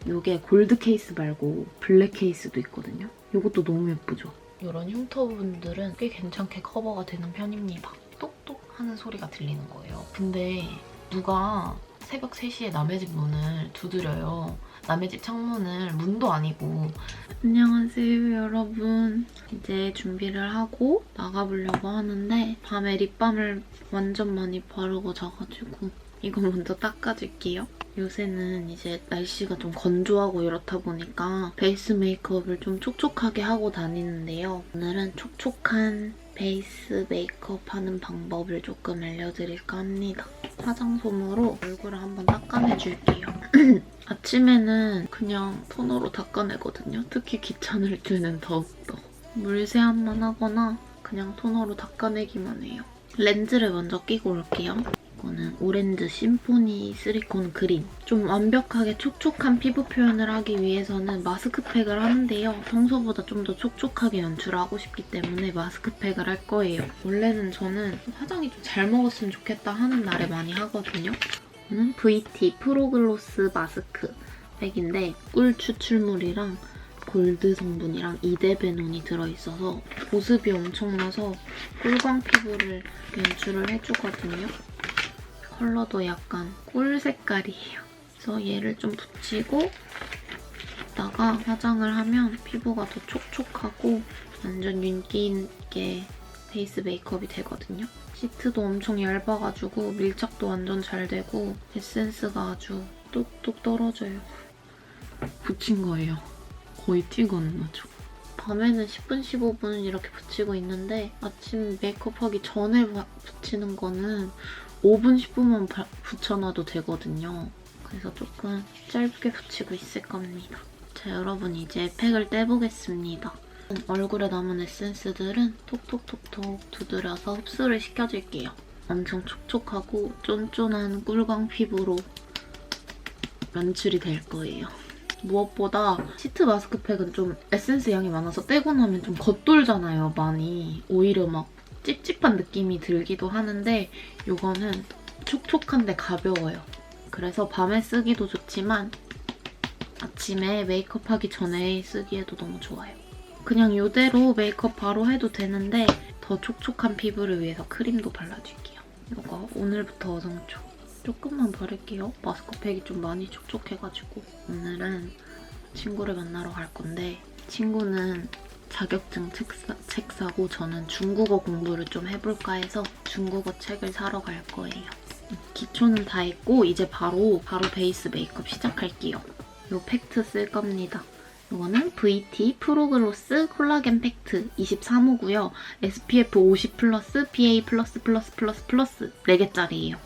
이게 골드 케이스 말고 블랙 케이스도 있거든요. 이것도 너무 예쁘죠? 이런 흉터 부분들은 꽤 괜찮게 커버가 되는 편입니다. 똑똑 하는 소리가 들리는 거예요. 근데 누가 새벽 3시에 남의 집 문을 두드려요. 남의 집 창문을 문도 아니고. 안녕하세요, 여러분. 이제 준비를 하고 나가보려고 하는데 밤에 립밤을 완전 많이 바르고 자가지고 이거 먼저 닦아줄게요. 요새는 이제 날씨가 좀 건조하고 이렇다 보니까 베이스 메이크업을 좀 촉촉하게 하고 다니는데요. 오늘은 촉촉한 베이스 메이크업 하는 방법을 조금 알려드릴까 합니다. 화장솜으로 얼굴을 한번 닦아내줄게요. 아침에는 그냥 토너로 닦아내거든요. 특히 귀찮을 때는 더욱더. 물세안만 하거나 그냥 토너로 닦아내기만 해요. 렌즈를 먼저 끼고 올게요. 이거는 오렌지 심포니 시리콘 그린. 좀 완벽하게 촉촉한 피부 표현을 하기 위해서는 마스크팩을 하는데요. 평소보다 좀 더 촉촉하게 연출하고 싶기 때문에 마스크팩을 할 거예요. 원래는 저는 화장이 좀 잘 먹었으면 좋겠다 하는 날에 많이 하거든요. 이거는 VT 프로글로스 마스크 팩인데 꿀 추출물이랑 골드 성분이랑 이데베논이 들어있어서 보습이 엄청나서 꿀광 피부를 연출을 해주거든요. 컬러도 약간 꿀 색깔이에요. 그래서 얘를 좀 붙이고 이따가 화장을 하면 피부가 더 촉촉하고 완전 윤기 있게 베이스 메이크업이 되거든요. 시트도 엄청 얇아가지고 밀착도 완전 잘 되고 에센스가 아주 뚝뚝 떨어져요. 붙인 거예요. 거의 티가 안 나죠. 밤에는 10분, 15분 이렇게 붙이고 있는데 아침 메이크업하기 전에 붙이는 거는 5분, 10분만 붙여놔도 되거든요. 그래서 조금 짧게 붙이고 있을 겁니다. 자, 여러분 이제 팩을 떼보겠습니다. 얼굴에 남은 에센스들은 톡톡톡톡 두드려서 흡수를 시켜줄게요. 엄청 촉촉하고 쫀쫀한 꿀광 피부로 연출이 될 거예요. 무엇보다 시트 마스크팩은 좀 에센스 양이 많아서 떼고 나면 좀 겉돌잖아요, 많이. 오히려 막 찝찝한 느낌이 들기도 하는데 이거는 촉촉한데 가벼워요. 그래서 밤에 쓰기도 좋지만 아침에 메이크업하기 전에 쓰기에도 너무 좋아요. 그냥 이대로 메이크업 바로 해도 되는데 더 촉촉한 피부를 위해서 크림도 발라줄게요. 이거 오늘부터 어성초. 조금만 바를게요. 마스크팩이 좀 많이 촉촉해가지고. 오늘은 친구를 만나러 갈 건데 친구는 자격증 책 사고 저는 중국어 공부를 좀 해볼까 해서 중국어 책을 사러 갈 거예요. 기초는 다 했고 이제 바로 베이스 메이크업 시작할게요. 이 팩트 쓸 겁니다. 이거는 VT 프로글로스 콜라겐 팩트 23호고요. SPF 50 플러스 PA 플러스 플러스 플러스 플러스 4개짜리예요.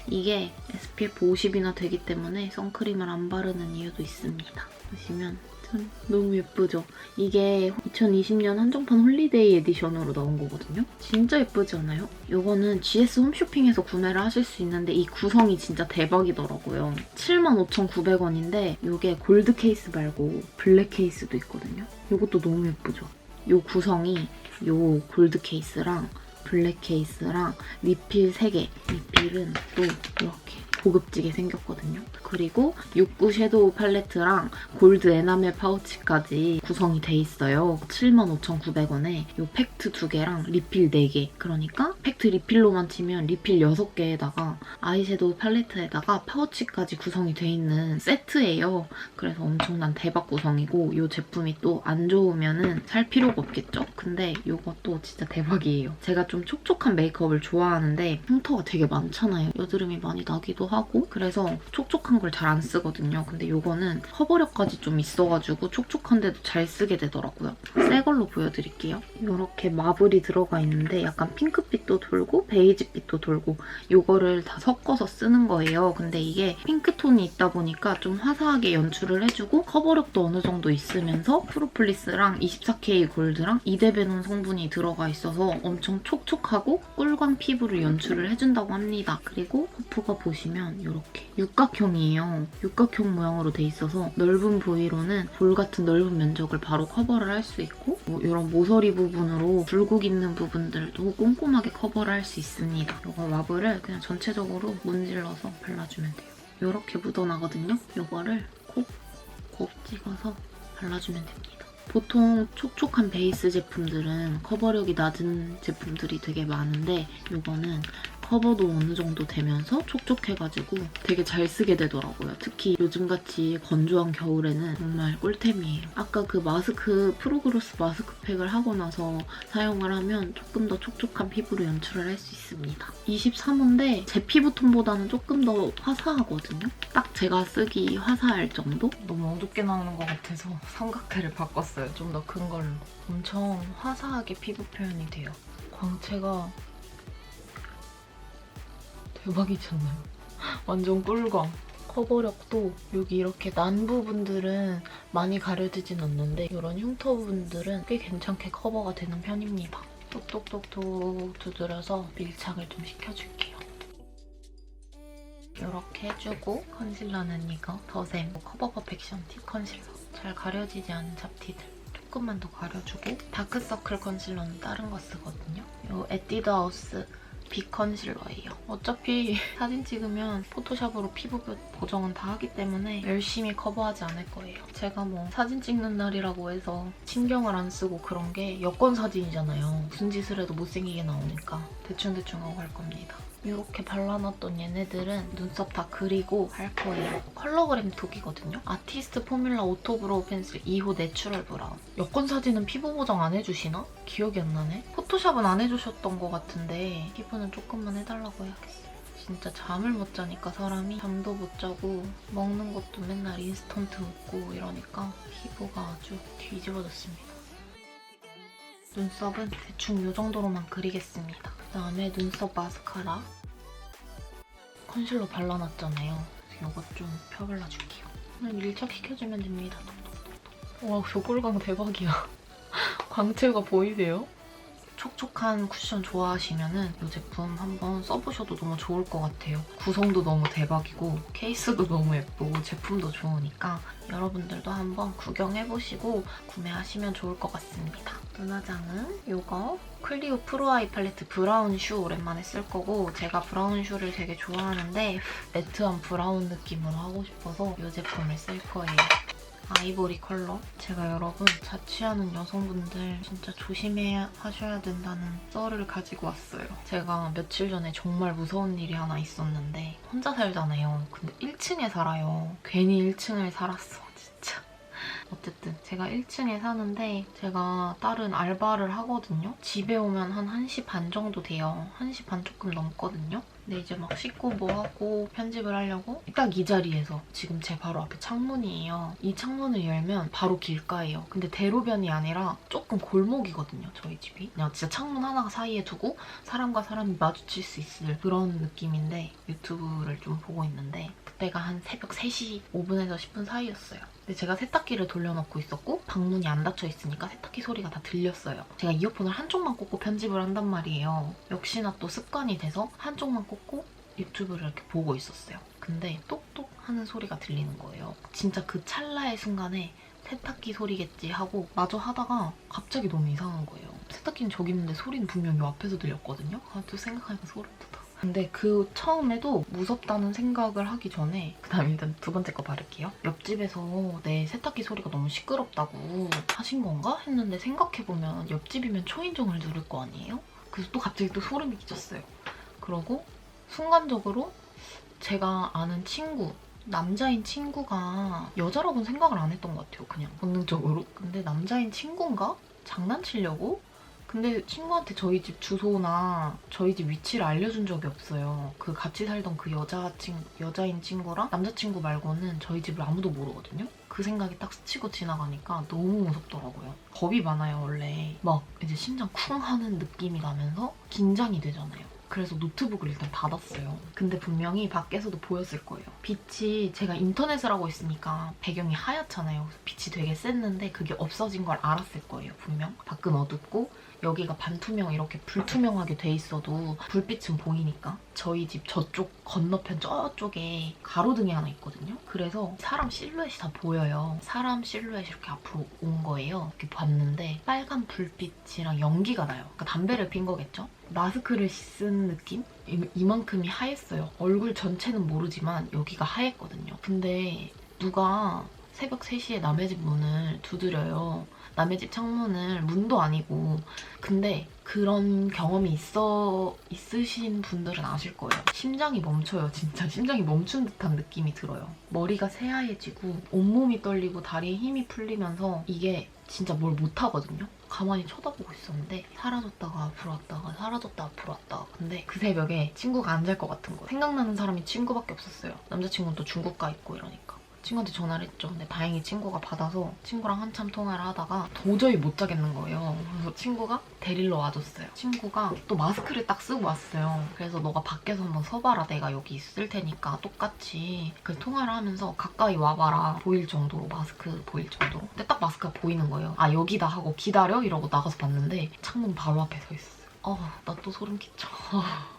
이게 SPF 50이나 되기 때문에 선크림을 안 바르는 이유도 있습니다. 보시면 참 너무 예쁘죠? 이게 2020년 한정판 홀리데이 에디션으로 나온 거거든요? 진짜 예쁘지 않아요? 이거는 GS 홈쇼핑에서 구매를 하실 수 있는데 이 구성이 진짜 대박이더라고요. 75,900원인데 이게 골드 케이스 말고 블랙 케이스도 있거든요? 이것도 너무 예쁘죠? 이 구성이 이 골드 케이스랑 블랙 케이스랑 리필 3개. 리필은 또 이렇게 고급지게 생겼거든요. 그리고 69 섀도우 팔레트랑 골드 에나멜 파우치까지 구성이 돼 있어요. 75,900원에 이 팩트 2개랑 리필 4개. 그러니까 팩트 리필로만 치면 리필 6개에다가 아이섀도우 팔레트에다가 파우치까지 구성이 돼 있는 세트예요. 그래서 엄청난 대박 구성이고 이 제품이 또 안 좋으면 살 필요가 없겠죠? 근데 이것도 진짜 대박이에요. 제가 좀 촉촉한 메이크업을 좋아하는데 흉터가 되게 많잖아요. 여드름이 많이 나기도 하고 그래서 촉촉한 걸 잘 안 쓰거든요. 근데 이거는 커버력까지 좀 있어가지고 촉촉한데도 잘 쓰게 되더라고요. 새 걸로 보여드릴게요. 이렇게 마블이 들어가 있는데 약간 핑크빛도 돌고 베이지빛도 돌고 이거를 다 섞어서 쓰는 거예요. 근데 이게 핑크톤이 있다 보니까 좀 화사하게 연출을 해주고 커버력도 어느 정도 있으면서 프로폴리스랑 24K 골드랑 이데베논 성분이 들어가 있어서 엄청 촉촉하고 꿀광 피부를 연출을 해준다고 합니다. 그리고 퍼프가 보시면 이렇게 육각형이에요. 육각형 모양으로 돼 있어서 넓은 부위로는 볼 같은 넓은 면적을 바로 커버를 할 수 있고 뭐 이런 모서리 부분으로 굴곡 있는 부분들도 꼼꼼하게 커버를 할 수 있습니다. 이거 마블을 그냥 전체적으로 문질러서 발라주면 돼요. 이렇게 묻어나거든요. 이거를 찍어서 발라주면 됩니다. 보통 촉촉한 베이스 제품들은 커버력이 낮은 제품들이 되게 많은데 이거는 커버도 어느 정도 되면서 촉촉해가지고 되게 잘 쓰게 되더라고요. 특히 요즘같이 건조한 겨울에는 정말 꿀템이에요. 아까 그 마스크, 프로그로스 마스크팩을 하고 나서 사용을 하면 조금 더 촉촉한 피부로 연출을 할 수 있습니다. 23호인데 제 피부톤보다는 조금 더 화사하거든요. 딱 제가 쓰기 화사할 정도? 너무 어둡게 나오는 것 같아서 삼각대를 바꿨어요. 좀 더 큰 걸로. 엄청 화사하게 피부 표현이 돼요. 광채가 대박이지 않나요? 완전 꿀광. 커버력도 여기 이렇게 난 부분들은 많이 가려지진 않는데 이런 흉터 부분들은 꽤 괜찮게 커버가 되는 편입니다. 똑똑똑똑 두드려서 밀착을 좀 시켜줄게요. 이렇게 해주고 컨실러는 이거 더샘 커버 퍼펙션 팁 컨실러. 잘 가려지지 않은 잡티들 조금만 더 가려주고 다크서클 컨실러는 다른 거 쓰거든요. 이 에뛰드하우스 빅 컨실러예요. 어차피 사진 찍으면 포토샵으로 피부 보정은 다 하기 때문에 열심히 커버하지 않을 거예요. 제가 뭐 사진 찍는 날이라고 해서 신경을 안 쓰고 그런 게 여권 사진이잖아요. 무슨 짓을 해도 못생기게 나오니까 대충대충 하고 할 겁니다. 이렇게 발라놨던 얘네들은 눈썹 다 그리고 할 거예요. 컬러그램 톡이거든요. 아티스트 포뮬라 오토브로우 펜슬 2호 내추럴 브라운. 여권 사진은 피부 보정 안 해주시나? 기억이 안 나네. 포토샵은 안 해주셨던 것 같은데 피부는 조금만 해달라고 해야겠어요. 진짜 잠을 못 자니까 사람이 잠도 못 자고 먹는 것도 맨날 인스턴트 먹고 이러니까 피부가 아주 뒤집어졌습니다. 눈썹은 대충 이 정도로만 그리겠습니다. 그다음에 눈썹 마스카라 컨실러 발라놨잖아요. 이거 좀 펴발라줄게요. 그냥 밀착시켜주면 됩니다. 와, 저 꿀광 대박이야. 광채가 보이세요? 촉촉한 쿠션 좋아하시면은 이 제품 한번 써보셔도 너무 좋을 것 같아요. 구성도 너무 대박이고 케이스도 너무 예쁘고 제품도 좋으니까 여러분들도 한번 구경해보시고 구매하시면 좋을 것 같습니다. 눈화장은 이거 클리오 프로 아이 팔레트 브라운 슈 오랜만에 쓸 거고 제가 브라운 슈를 되게 좋아하는데 매트한 브라운 느낌으로 하고 싶어서 이 제품을 쓸 거예요. 아이보리 컬러. 제가 여러분 자취하는 여성분들 진짜 조심해야 하셔야 된다는 썰을 가지고 왔어요. 제가 며칠 전에 정말 무서운 일이 하나 있었는데 혼자 살잖아요. 근데 1층에 살아요. 괜히 1층을 살았어. 진짜. 어쨌든 제가 1층에 사는데 제가 다른 알바를 하거든요. 집에 오면 한 1시 반 정도 돼요. 1시 반 조금 넘거든요. 근데 이제 막 씻고 뭐하고 편집을 하려고 딱 이 자리에서 지금 제 바로 앞에 창문이에요. 이 창문을 열면 바로 길가예요. 근데 대로변이 아니라 조금 골목이거든요, 저희 집이. 그냥 진짜 창문 하나 사이에 두고 사람과 사람이 마주칠 수 있을 그런 느낌인데 유튜브를 좀 보고 있는데 그때가 한 새벽 3시 5분에서 10분 사이였어요. 근데 제가 세탁기를 돌려놓고 있었고 방문이 안 닫혀 있으니까 세탁기 소리가 다 들렸어요. 제가 이어폰을 한쪽만 꽂고 편집을 한단 말이에요. 역시나 또 습관이 돼서 한쪽만 꽂고 유튜브를 이렇게 보고 있었어요. 근데 똑똑 하는 소리가 들리는 거예요. 진짜 그 찰나의 순간에 세탁기 소리겠지 하고 마저 하다가 갑자기 너무 이상한 거예요. 세탁기는 저기 있는데 소리는 분명 이 앞에서 들렸거든요. 또 생각하니까 소름 돋아. 근데 그 처음에도 무섭다는 생각을 하기 전에 그다음 일단 두 번째 거 바를게요. 옆집에서 내 세탁기 소리가 너무 시끄럽다고 하신 건가? 했는데 생각해보면 옆집이면 초인종을 누를 거 아니에요? 그래서 또 갑자기 또 소름이 끼쳤어요. 그러고 순간적으로 제가 아는 친구, 남자인 친구가 여자라고는 생각을 안 했던 것 같아요. 그냥 본능적으로. 근데 남자인 친구인가? 장난치려고? 근데 친구한테 저희 집 주소나 저희 집 위치를 알려준 적이 없어요. 그 같이 살던 그 여자인 친구랑 남자친구 말고는 저희 집을 아무도 모르거든요. 그 생각이 딱 스치고 지나가니까 너무 무섭더라고요. 겁이 많아요, 원래. 막 이제 심장 쿵 하는 느낌이 나면서 긴장이 되잖아요. 그래서 노트북을 일단 닫았어요. 근데 분명히 밖에서도 보였을 거예요. 빛이 제가 인터넷을 하고 있으니까 배경이 하얗잖아요. 그래서 빛이 되게 셌는데 그게 없어진 걸 알았을 거예요, 분명. 밖은 어둡고 여기가 반투명 이렇게 불투명하게 돼 있어도 불빛은 보이니까. 저희 집 저쪽 건너편 저쪽에 가로등이 하나 있거든요. 그래서 사람 실루엣이 다 보여요. 사람 실루엣이 이렇게 앞으로 온 거예요. 이렇게 봤는데 빨간 불빛이랑 연기가 나요. 그러니까 담배를 핀 거겠죠? 마스크를 쓴 느낌? 이만큼이 하였어요. 얼굴 전체는 모르지만 여기가 하였거든요. 근데 누가 새벽 3시에 남의 집 문을 두드려요. 남의 집 창문을 문도 아니고. 근데 그런 경험이 있으신 분들은 아실 거예요. 심장이 멈춰요. 진짜 심장이 멈춘 듯한 느낌이 들어요. 머리가 새하얘지고 온몸이 떨리고 다리에 힘이 풀리면서 이게 진짜 뭘 못하거든요. 가만히 쳐다보고 있었는데 사라졌다가 앞으로 왔다가 사라졌다 앞으로 왔다가. 근데 그 새벽에 친구가 안 잘 것 같은 거예요. 생각나는 사람이 친구밖에 없었어요. 남자친구는 또 중국 가 있고 이러니까. 친구한테 전화를 했죠. 근데 다행히 친구가 받아서 친구랑 한참 통화를 하다가 도저히 못 자겠는 거예요. 그래서 친구가 데리러 와줬어요. 친구가 또 마스크를 딱 쓰고 왔어요. 그래서 너가 밖에서 한번 서봐라. 내가 여기 있을 테니까 똑같이. 그래서 통화를 하면서 가까이 와봐라. 보일 정도로, 마스크 보일 정도로. 근데 딱 마스크가 보이는 거예요. 아 여기다 하고 기다려? 이러고 나가서 봤는데 창문 바로 앞에 서 있어요. 나 또 소름 끼쳐.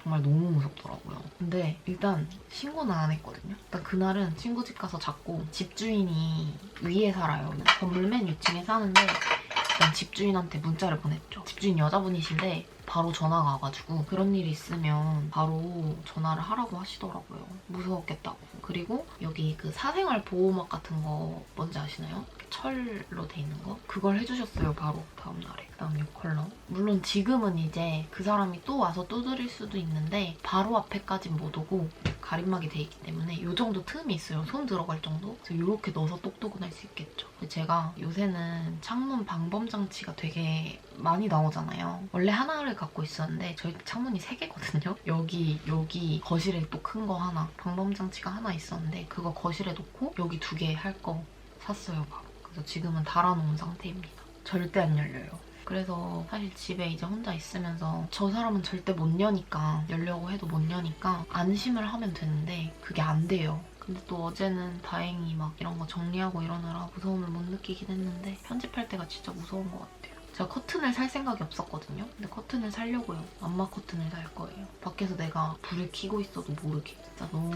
정말 너무 무섭더라고요. 근데 일단 신고는 안 했거든요. 일단 그날은 친구 집 가서 잤고 집주인이 위에 살아요. 건물 맨 위층에 사는데 일단 집주인한테 문자를 보냈죠. 집주인 여자분이신데 바로 전화가 와가지고 그런 일이 있으면 바로 전화를 하라고 하시더라고요. 무서웠겠다고. 그리고 여기 그 사생활 보호막 같은 거 뭔지 아시나요? 철로 돼 있는 거? 그걸 해주셨어요. 바로 다음날에. 그다음 이 컬러. 물론 지금은 이제 그 사람이 또 와서 두드릴 수도 있는데 바로 앞에까진 못 오고 가림막이 돼 있기 때문에 이 정도 틈이 있어요. 손 들어갈 정도? 그래서 이렇게 넣어서 똑똑은 할 수 있겠죠. 제가 요새는 창문 방범 장치가 되게 많이 나오잖아요. 원래 하나를 갖고 있었는데 저희 창문이 3개거든요. 여기 거실에 또 큰 거 하나, 방범 장치가 하나 있었는데 그거 거실에 놓고 여기 2개 할 거 샀어요. 바로. 그래서 지금은 달아놓은 상태입니다. 절대 안 열려요. 그래서 사실 집에 이제 혼자 있으면서 저 사람은 절대 못 여니까, 열려고 해도 못 여니까 안심을 하면 되는데 그게 안 돼요. 근데 또 어제는 다행히 막 이런 거 정리하고 이러느라 무서움을 못 느끼긴 했는데 편집할 때가 진짜 무서운 것 같아요. 제가 커튼을 살 생각이 없었거든요. 근데 커튼을 사려고요. 안마 커튼을 살 거예요. 밖에서 내가 불을 켜고 있어도 모르게. 진짜 너무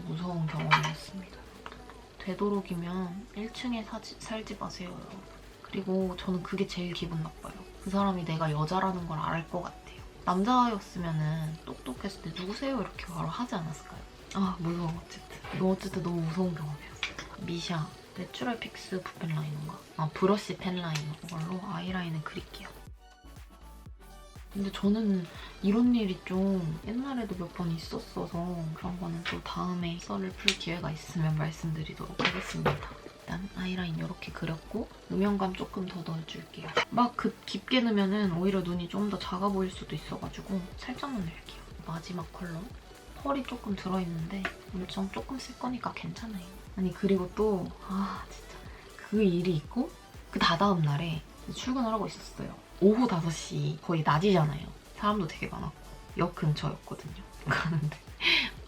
무서운 경험이었습니다. 되도록이면 1층에 살지 마세요, 여러분. 그리고 저는 그게 제일 기분 나빠요. 그 사람이 내가 여자라는 걸 알 것 같아요. 남자였으면 똑똑했을 때 누구세요? 이렇게 바로 하지 않았을까요? 무서워. 어쨌든 너무 무서운 경험이었어요. 미샤 내추럴 픽스 붓펜 라이너인가? 브러쉬 펜 라이너. 이걸로 아이라인을 그릴게요. 근데 저는 이런 일이 좀 옛날에도 몇 번 있었어서 그런 거는 또 다음에 썰을 풀 기회가 있으면 말씀드리도록 하겠습니다. 일단 아이라인 이렇게 그렸고 음영감 조금 더 넣어줄게요. 막 깊게 넣으면 오히려 눈이 좀 더 작아 보일 수도 있어가지고 살짝만 넣을게요. 마지막 컬러. 펄이 조금 들어있는데 엄청 조금 쓸 거니까 괜찮아요. 아니 그리고 또 진짜 그 일이 있고 그 다다음 날에 출근을 하고 있었어요. 오후 5시 거의 낮이잖아요. 사람도 되게 많았고 역 근처였거든요. 가는데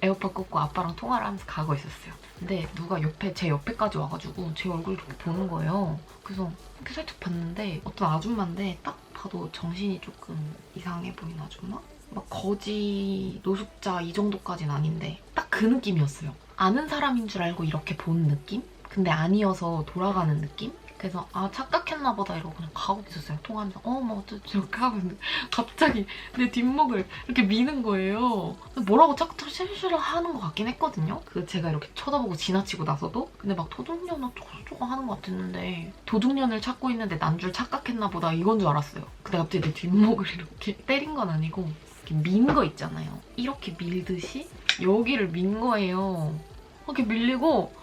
에어팟 꽂고 아빠랑 통화를 하면서 가고 있었어요. 근데 누가 제 옆에까지 와가지고 제 얼굴을 이렇게 보는 거예요. 그래서 이렇게 살짝 봤는데 어떤 아줌마인데 딱 봐도 정신이 조금 이상해 보이는 아줌마? 막 거지, 노숙자 이 정도까지는 아닌데 딱 그 느낌이었어요. 아는 사람인 줄 알고 이렇게 본 느낌? 근데 아니어서 돌아가는 느낌? 그래서 착각했나 보다 이러고 그냥 가고 있었어요. 통화하면서 뭐 어쩌지 이렇게 하고 있는데 갑자기 내 뒷목을 이렇게 미는 거예요. 뭐라고 짝짝 실실을 하는 것 같긴 했거든요. 제가 이렇게 쳐다보고 지나치고 나서도. 근데 막 도둑년 어쩌고 하는 것 같았는데 도둑년을 찾고 있는데 난 줄 착각했나 보다 이건 줄 알았어요. 근데 갑자기 내 뒷목을 이렇게 때린 건 아니고 이렇게 민 거 있잖아요. 이렇게 밀듯이 여기를 민 거예요. 이렇게 밀리고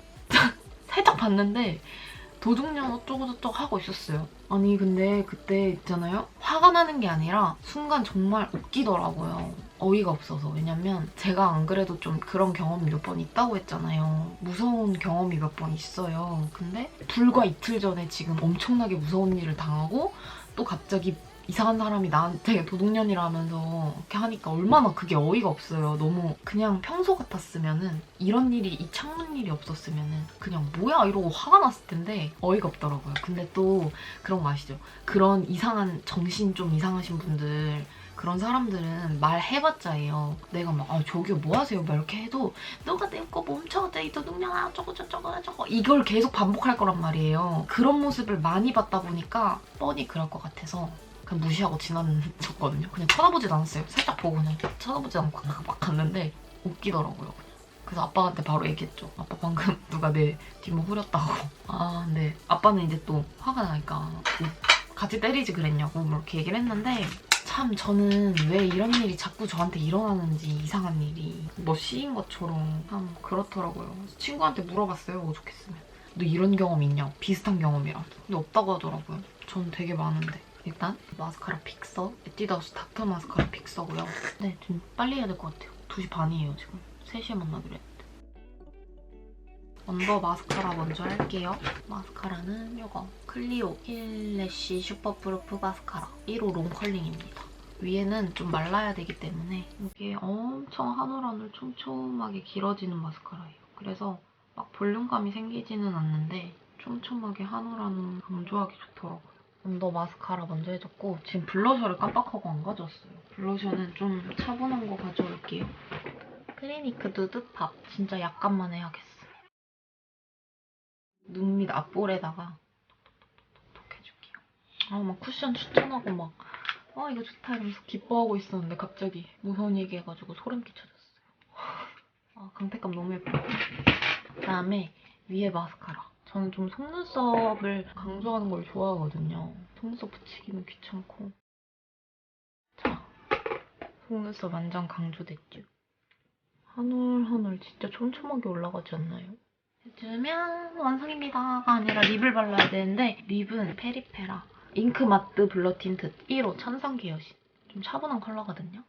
살짝 봤는데 도둑년 어쩌고저쩌고 하고 있었어요. 아니 근데 그때 있잖아요. 화가 나는 게 아니라 순간 정말 웃기더라고요. 어이가 없어서. 왜냐면 제가 안 그래도 좀 그런 경험이 몇 번 있다고 했잖아요. 무서운 경험이 몇 번 있어요. 근데 불과 이틀 전에 지금 엄청나게 무서운 일을 당하고 또 갑자기 이상한 사람이 나한테 도둑년이라면서 이렇게 하니까 얼마나 그게 어이가 없어요. 너무 그냥 평소 같았으면은 이런 일이, 이 창문 일이 없었으면은 그냥 뭐야 이러고 화가 났을 텐데 어이가 없더라고요. 근데 또 그런 거 아시죠? 그런 이상한, 정신 좀 이상하신 분들, 그런 사람들은 말해봤자예요. 내가 막 저기 뭐 하세요? 막 이렇게 해도 너가 내 거 멈춰, 이 도둑년아 저거 이걸 계속 반복할 거란 말이에요. 그런 모습을 많이 봤다 보니까 뻔히 그럴 것 같아서 그냥 무시하고 지나쳤거든요. 그냥 쳐다보지도 않았어요. 살짝 보고 그냥 쳐다보지 않고 막 갔는데 웃기더라고요. 그래서 아빠한테 바로 얘기했죠. 아빠 방금 누가 내 뒷목 후렸다고. 아 근데 아빠는 이제 또 화가 나니까 뭐 같이 때리지 그랬냐고 뭐 이렇게 얘기를 했는데 참 저는 왜 이런 일이 자꾸 저한테 일어나는지 이상한 일이 뭐 시인 것처럼 참 그렇더라고요. 친구한테 물어봤어요. 오죽했으면. 너 이런 경험 있냐고. 비슷한 경험이라도. 근데 없다고 하더라고요. 전 되게 많은데. 일단 마스카라 픽서. 에뛰드하우스 닥터 마스카라 픽서고요. 네, 좀 빨리 해야 될 것 같아요. 2시 반이에요 지금. 3시에 만나기로 했는데. 언더 마스카라 먼저 할게요. 마스카라는 이거 클리오 힐래쉬 슈퍼프루프 마스카라 1호 롱컬링입니다. 위에는 좀 말라야 되기 때문에 이게 엄청 한 올 한 올 촘촘하게 길어지는 마스카라예요. 그래서 막 볼륨감이 생기지는 않는데 촘촘하게 한 올 한 올 강조하기 좋더라고요. 언더 마스카라 먼저 해줬고 지금 블러셔를 깜빡하고 안 가져왔어요. 블러셔는 좀 차분한 거 가져올게요. 클리니크 누드팝 진짜 약간만 해야겠어. 눈 밑 앞볼에다가 톡톡톡톡 해줄게요. 막 쿠션 추천하고 막 이거 좋다 이러면서 기뻐하고 있었는데 갑자기 무서운 얘기 해가지고 소름 끼쳐졌어요. 강태감 너무 예뻐요. 그다음에 위에 마스카라. 저는 좀 속눈썹을 강조하는 걸 좋아하거든요. 속눈썹 붙이기는 귀찮고. 자, 속눈썹 완전 강조됐죠? 한 올 한 올 진짜 촘촘하게 올라가지 않나요? 해주면 완성입니다가 아니라 립을 발라야 되는데 립은 페리페라 잉크 마트 블러 틴트 1호 천상 계열신. 좀 차분한 컬러거든요.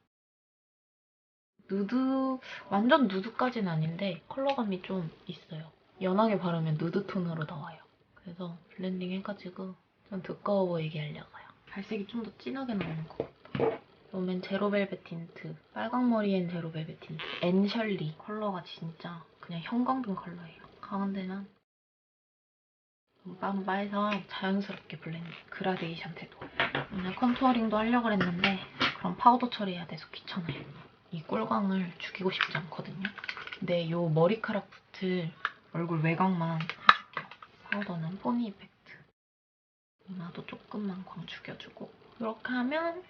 누드, 완전 누드까지는 아닌데 컬러감이 좀 있어요. 연하게 바르면 누드 톤으로 나와요. 그래서 블렌딩 해가지고 좀 두꺼워 보이게 하려고요. 발색이 좀 더 진하게 나오는 것 같아요. 롬앤 제로벨벳 틴트, 빨강머리엔 제로벨벳 틴트, 앤셜리 컬러가 진짜 그냥 형광등 컬러예요. 가운데는 빰빠해서 자연스럽게 블렌딩, 그라데이션 태도. 오늘 컨투어링도 하려고 했는데 그럼 파우더 처리해야 돼서 귀찮아요. 이 꿀광을 죽이고 싶지 않거든요. 근데 이 머리카락 붙을 얼굴 외곽만 해줄게요. 파우더는 포니 이펙트. 이마도 조금만 광 죽여주고 이렇게 하면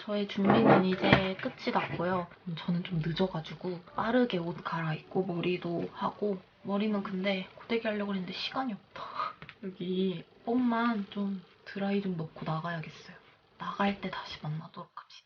저의 준비는 이제 끝이 났고요. 저는 좀 늦어가지고 빠르게 옷 갈아입고 머리도 하고 머리는 근데 고데기 하려고 했는데 시간이 없다. 여기 뽕만 좀 드라이 좀 넣고 나가야겠어요. 나갈 때 다시 만나도록 합시다.